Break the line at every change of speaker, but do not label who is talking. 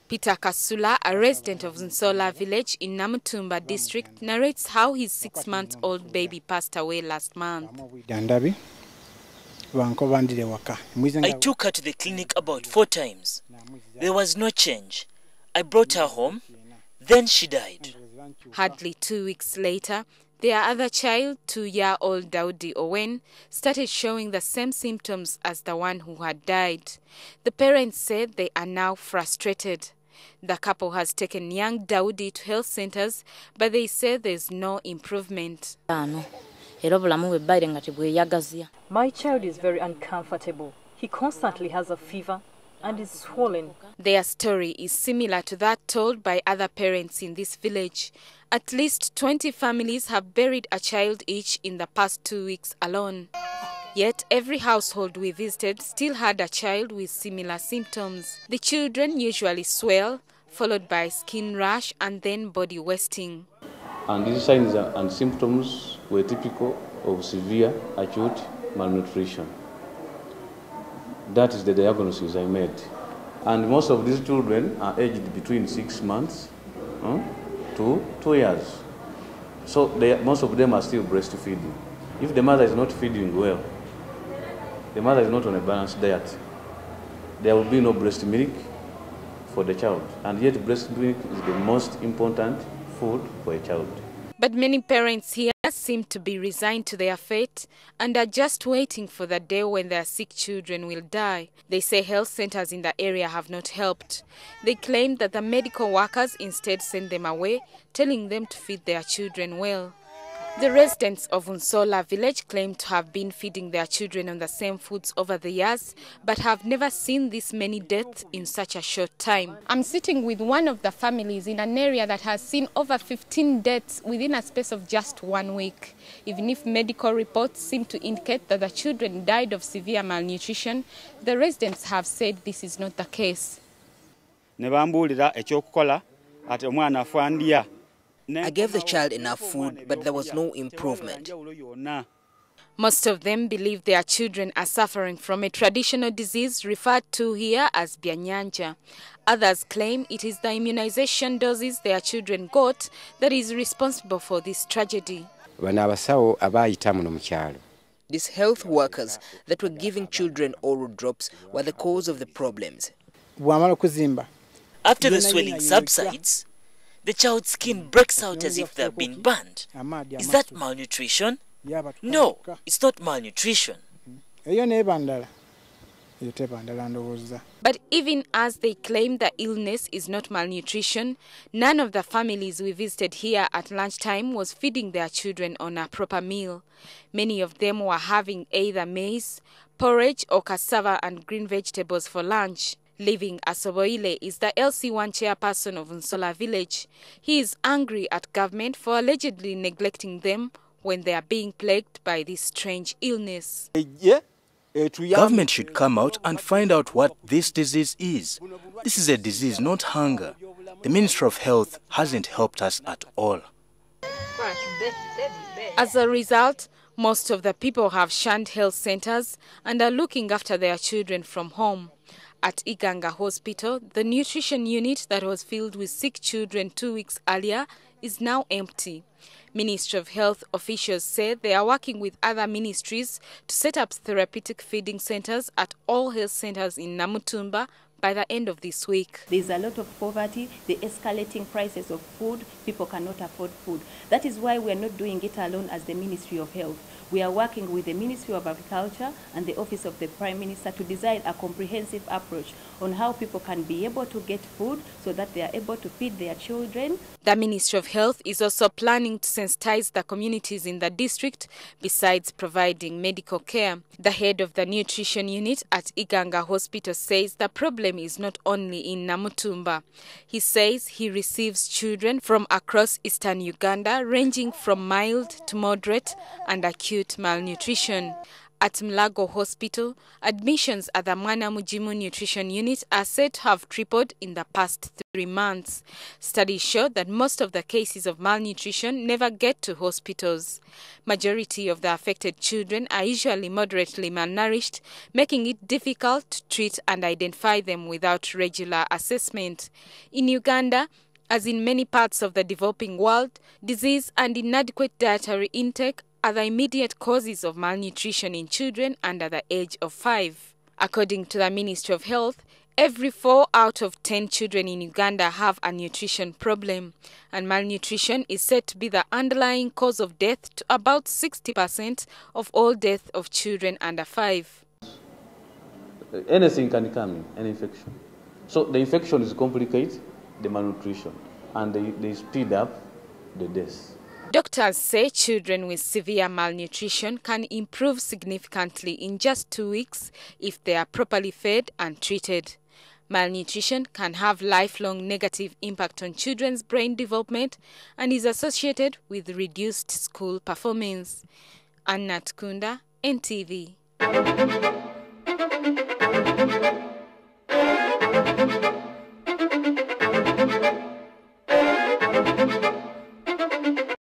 Peter Kasula, a resident of Nsola village in Namutumba district, narrates how his 6-month-old baby passed away last month.
I
took her to the clinic about 4 times. There was no change. I brought her home, then she died.
Hardly 2 weeks later, their other child, 2-year-old Daudi Owen, started showing the same symptoms as the one who had died. The parents said they are now frustrated. The couple has taken young Daudi to health centers, but they say there's no improvement.
My
child is very uncomfortable. He constantly has a fever and is swollen.
Their story is similar to that told by other parents in this village. At least 20 families have buried a child each in the past 2 weeks alone. Yet every household we visited still had a child with similar symptoms. The children usually swell, followed by skin rash and then body wasting.
And these signs and symptoms were typical of severe acute malnutrition. That is the diagnosis I made. And most of these children are aged between 6 months to 2 years. So most of them are still breastfeeding. If the mother is not feeding well, the mother is not on a balanced diet, there will be no breast milk for the child. And yet breast milk is the most important food for a child.
But many parents here seem to be resigned to their fate and are just waiting for the day when their sick children will die. They say health centers in the area have not helped. They claim that the medical workers instead send them away, telling them to feed their children well. The residents of Nsola village claim to have been feeding their children on the same foods over the years, but have never seen this many deaths in such a short time. I'm sitting with one of the families in an area that has seen over 15 deaths within a space of just 1 week. Even if medical reports seem to indicate that the children died of severe malnutrition, the residents have said this is not the case.
I gave the child enough food, but there was no improvement.
Most of them believe their children are suffering from a traditional disease referred to here as Byanyanja. Others claim it is the immunization doses their children got that is responsible for this tragedy.
These health workers that were giving children oral drops were the cause of the problems.
After the swelling subsides, the child's skin breaks out as if they've been burned. Is that malnutrition? No, it's not malnutrition.
But even as they claim the illness is not malnutrition, none of the families we visited here at lunchtime was feeding their children on a proper meal. Many of them were having either maize, porridge or cassava and green vegetables for lunch. Living Asoboile is the LC1 chairperson of Nsola village. He is angry at government for allegedly neglecting them when they are being plagued by this strange illness.
Government should come out and find out what this disease is. This is a disease, not hunger. The Ministry of Health hasn't helped us at all.
As a result, most of the people have shunned health centers and are looking after their children from home. At Iganga Hospital, the nutrition unit that was filled with sick children 2 weeks earlier is now empty. Ministry of Health officials say they are working with other ministries to set up therapeutic feeding centers at all health centers in Namutumba by the end of this week.
There's a lot of poverty, the escalating prices of food, people cannot afford food. That is why we are not doing it alone as the Ministry of Health. We are working with the Ministry of Agriculture and the Office of the Prime Minister to design a comprehensive approach on how people can be able to get food so that they are able to feed their children.
The Ministry of Health is also planning to sensitize the communities in the district besides providing medical care. The head of the nutrition unit at Iganga Hospital says the problem is not only in Namutumba. He says he receives children from across eastern Uganda ranging from mild to moderate and acute malnutrition. At Mlago Hospital, admissions at the Mwanamugimu Nutrition Unit are said to have tripled in the past 3 months. Studies show that most of the cases of malnutrition never get to hospitals. Majority of the affected children are usually moderately malnourished, making it difficult to treat and identify them without regular assessment. In Uganda, as in many parts of the developing world, disease and inadequate dietary intake are the immediate causes of malnutrition in children under the age of 5. According to the Ministry of Health, every 4 out of 10 children in Uganda have a nutrition problem, and malnutrition is said to be the underlying cause of death to about 60% of all deaths of children under 5.
Anything can come in, an infection. So the infection is complicate the malnutrition, and they speed up the death.
Doctors say children with severe malnutrition can improve significantly in just 2 weeks if they are properly fed and treated. Malnutrition can have lifelong negative impact on children's brain development and is associated with reduced school performance. Anna Tkunda, NTV.